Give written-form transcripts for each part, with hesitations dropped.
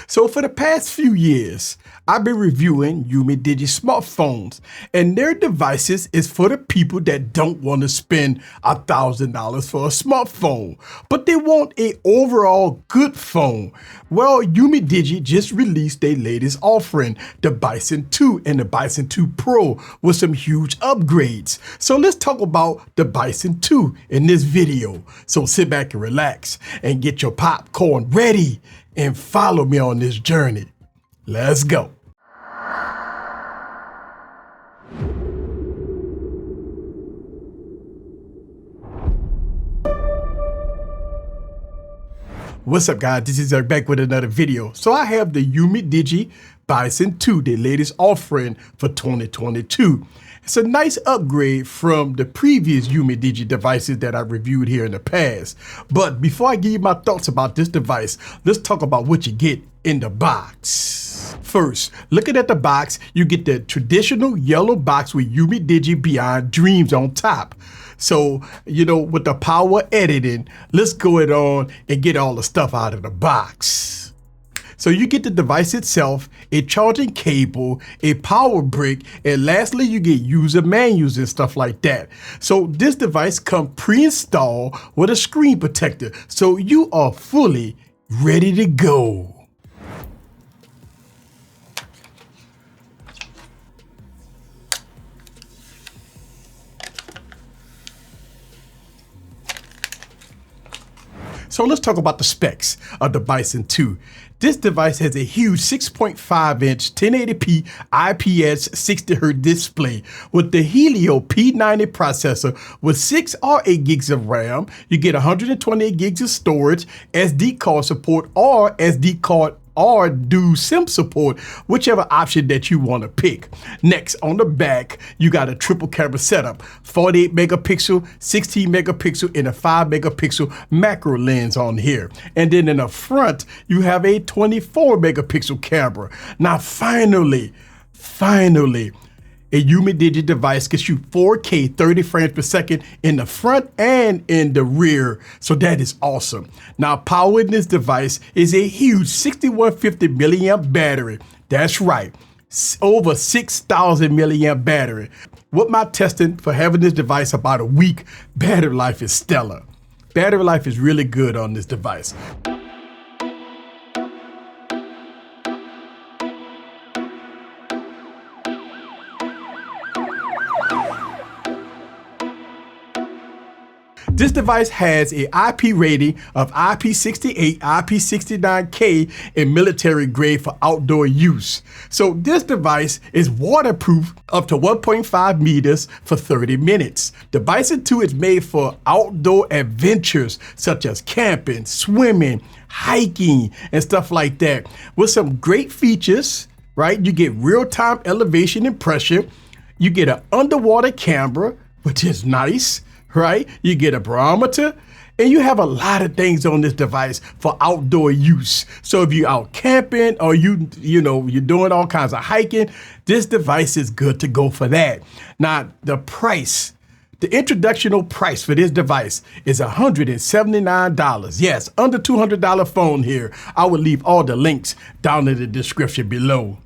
So for the past few years, I've been reviewing eazycomputersolution smartphones, and their devices is for the people that don't want to spend $1,000 for a smartphone, but they want a overall good phone. Well, eazycomputersolution just released their latest offering, the Bison 2 and the Bison 2 Pro, with some huge upgrades. So let's talk about the Bison 2 in this video. So sit back and relax and get your popcorn ready and follow me on this journey. Let's go. What's up, guys? This is Eric back with another video. So I have the eazycomputersolution Bison 2, the latest offering for 2022. It's a nice upgrade from the previous eazycomputersolution devices that I reviewed here in the past. But before I give you my thoughts about this device, let's talk about what you get in the box. First, looking at the box, you get the traditional yellow box with eazycomputersolution Beyond Dreams on top. So, with the power editing, let's go it on and get all the stuff out of the box. So you get the device itself, a charging cable, a power brick, and lastly, you get user manuals and stuff like that. So this device comes pre-installed with a screen protector. So you are fully ready to go. So let's talk about the specs of the Bison 2. This device has a huge 6.5-inch 1080p IPS 60Hz display with the Helio P90 processor with 6 or 8 gigs of RAM. You get 128 gigs of storage, SD card support, or SD card or do SIM support, whichever option that you want to pick. Next, on the back, you got a triple camera setup, 48 megapixel, 16 megapixel, and a 5 megapixel macro lens on here. And then in the front, you have a 24 megapixel camera. Now, finally, a eazycomputersolution device can shoot 4K 30 frames per second in the front and in the rear. So that is awesome. Now, powering this device is a huge 6150 milliamp battery. That's right, over 6,000 milliamp battery. With my testing for having this device about a week, battery life is stellar. Battery life is really good on this device. This device has an IP rating of IP68, IP69K, and military grade for outdoor use. So this device is waterproof up to 1.5 meters for 30 minutes. The Bison 2 is made for outdoor adventures such as camping, swimming, hiking, and stuff like that. With some great features, right? You get real-time elevation and pressure. You get an underwater camera, which is nice. Right? You get a barometer, and you have a lot of things on this device for outdoor use. So if you're out camping or you're doing all kinds of hiking, this device is good to go for that. Now, the price, the introductional price for this device is $179. Yes, under $200 phone here. I will leave all the links down in the description below.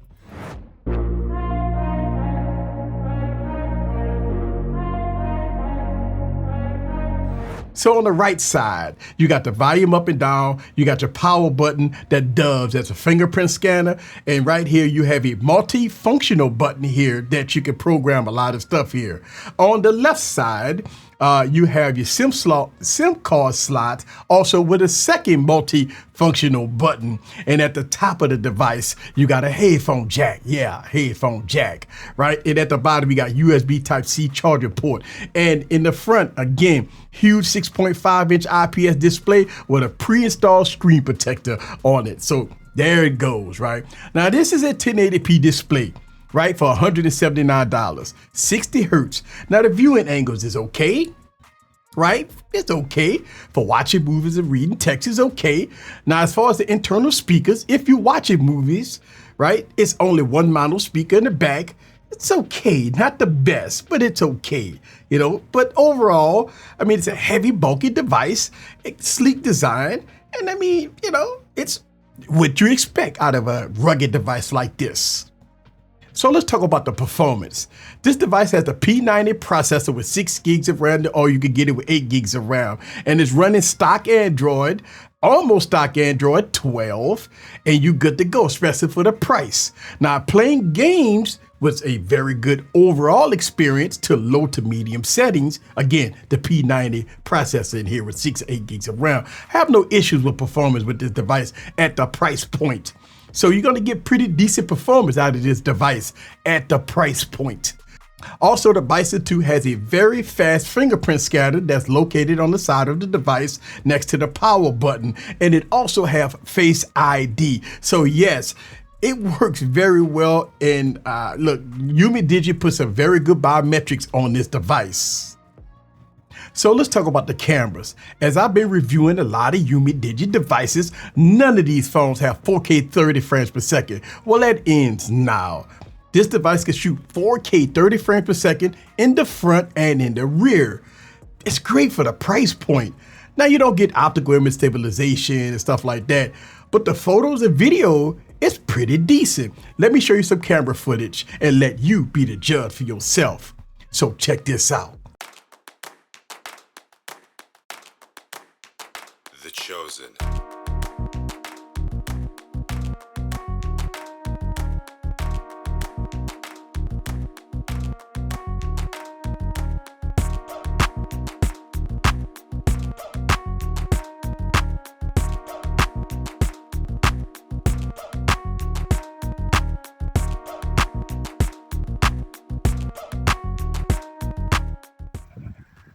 So on the right side, you got the volume up and down, you got your power button that does as a fingerprint scanner, and right here you have a multifunctional button here that you can program a lot of stuff here. On the left side, you have your SIM card slot, also with a second multifunctional button. And at the top of the device, you got a headphone jack. Yeah, headphone jack, right? And at the bottom, you got USB Type-C charger port. And in the front, again, huge 6.5-inch IPS display with a pre-installed screen protector on it. So there it goes, right? Now, this is a 1080p display, right, for $179, 60 hertz. Now the viewing angles is okay, right? It's okay for watching movies and reading text is okay. Now, as far as the internal speakers, if you're watching movies, right, it's only one mono speaker in the back. It's okay, not the best, but it's okay, But overall, I mean, it's a heavy, bulky device, it's sleek design, and I mean, it's what you expect out of a rugged device like this. So let's talk about the performance. This device has the P90 processor with 6 gigs of RAM, or you can get it with 8 gigs of RAM. And it's running stock Android, almost stock Android 12, and you good to go, especially for the price. Now, playing games was a very good overall experience to low to medium settings. Again, the P90 processor in here with 6 8 gigs of RAM. Have no issues with performance with this device at the price point. So you're gonna get pretty decent performance out of this device at the price point. Also, the Bison 2 has a very fast fingerprint scanner that's located on the side of the device next to the power button. And it also has Face ID. So yes, it works very well. And look, UmiDigi puts some very good biometrics on this device. So let's talk about the cameras. As I've been reviewing a lot of UmiDigi devices, none of these phones have 4K 30 frames per second. Well, that ends now. This device can shoot 4K 30 frames per second in the front and in the rear. It's great for the price point. Now, you don't get optical image stabilization and stuff like that, but the photos and video is pretty decent. Let me show you some camera footage and let you be the judge for yourself. So check this out. The Chosen.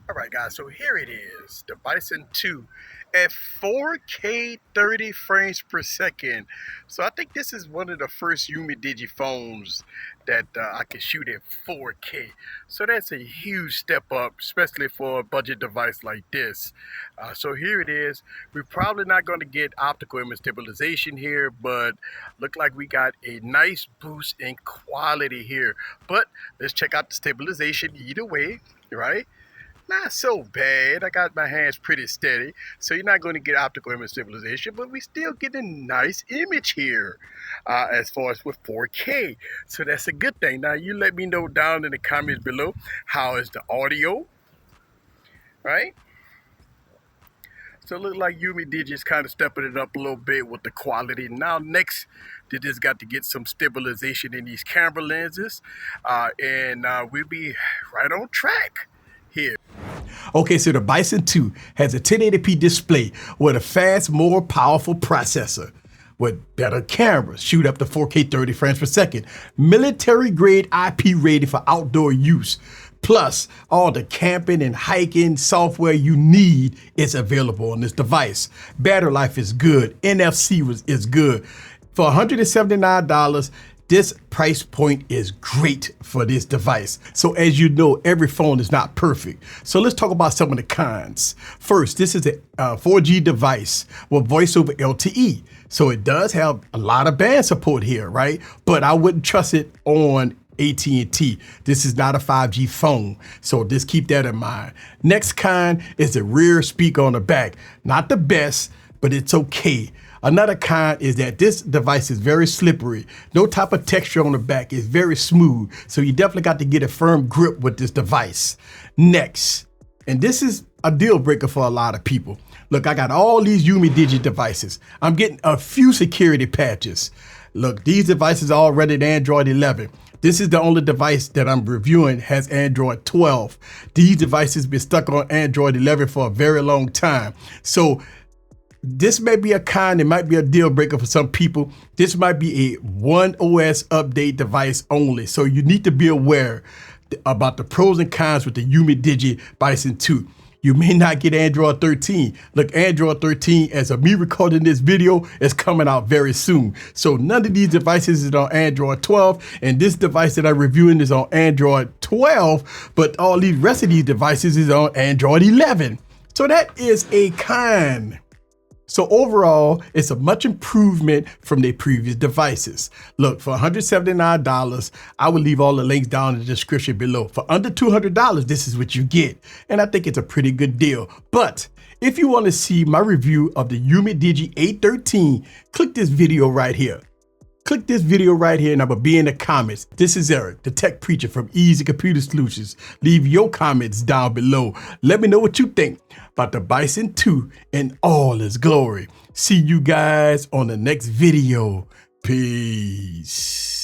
All right, guys, so here it is, the Bison 2 at 4K 30 frames per second. So I think this is one of the first UmiDigi phones that I can shoot at 4K. So that's a huge step up, especially for a budget device like this. So here it is. We're probably not going to get optical image stabilization here, but look like we got a nice boost in quality here. But let's check out the stabilization either way, right? Not so bad. I got my hands pretty steady. So you're not going to get optical image stabilization, but we still get a nice image here as far as with 4K. So that's a good thing. Now you let me know down in the comments below, how is the audio, right? So it looks like UmiDigi is kind of stepping it up a little bit with the quality. Now next, they just got to get some stabilization in these camera lenses, and we'll be right on track here. Okay, so the Bison 2 has a 1080p display with a fast, more powerful processor with better cameras, shoot up to 4K 30 frames per second, military grade IP rated for outdoor use, plus all the camping and hiking software you need is available on this device. Battery life is good, NFC is good. For $179, this price point is great for this device. So as you know, every phone is not perfect. So let's talk about some of the cons. First, this is a 4G device with voice over LTE. So it does have a lot of band support here, right? But I wouldn't trust it on AT&T. This is not a 5G phone. So just keep that in mind. Next con is the rear speaker on the back. Not the best, but it's okay. Another con is that this device is very slippery. No type of texture on the back. It's very smooth. So you definitely got to get a firm grip with this device. Next, and this is a deal breaker for a lot of people. Look, I got all these UmiDigi devices. I'm getting a few security patches. Look, these devices are already Android 11. This is the only device that I'm reviewing has Android 12. These devices been stuck on Android 11 for a very long time. So this may be a con, it might be a deal breaker for some people. This might be a one OS update device only. So you need to be aware about the pros and cons with the UmiDigi Bison 2. You may not get Android 13. Look, Android 13, as of me recording this video, is coming out very soon. So none of these devices is on Android 12, and this device that I'm reviewing is on Android 12, but all these rest of these devices is on Android 11. So that is a con. So overall, it's a much improvement from their previous devices. Look, for $179, I will leave all the links down in the description below. For under $200, this is what you get. And I think it's a pretty good deal. But if you want to see my review of the Yumi Digi 813, click this video right here. Click this video right here and I will be in the comments. This is Eric, the tech preacher from Easy Computer Solutions. Leave your comments down below. Let me know what you think about the Bison 2 in all its glory. See you guys on the next video. Peace.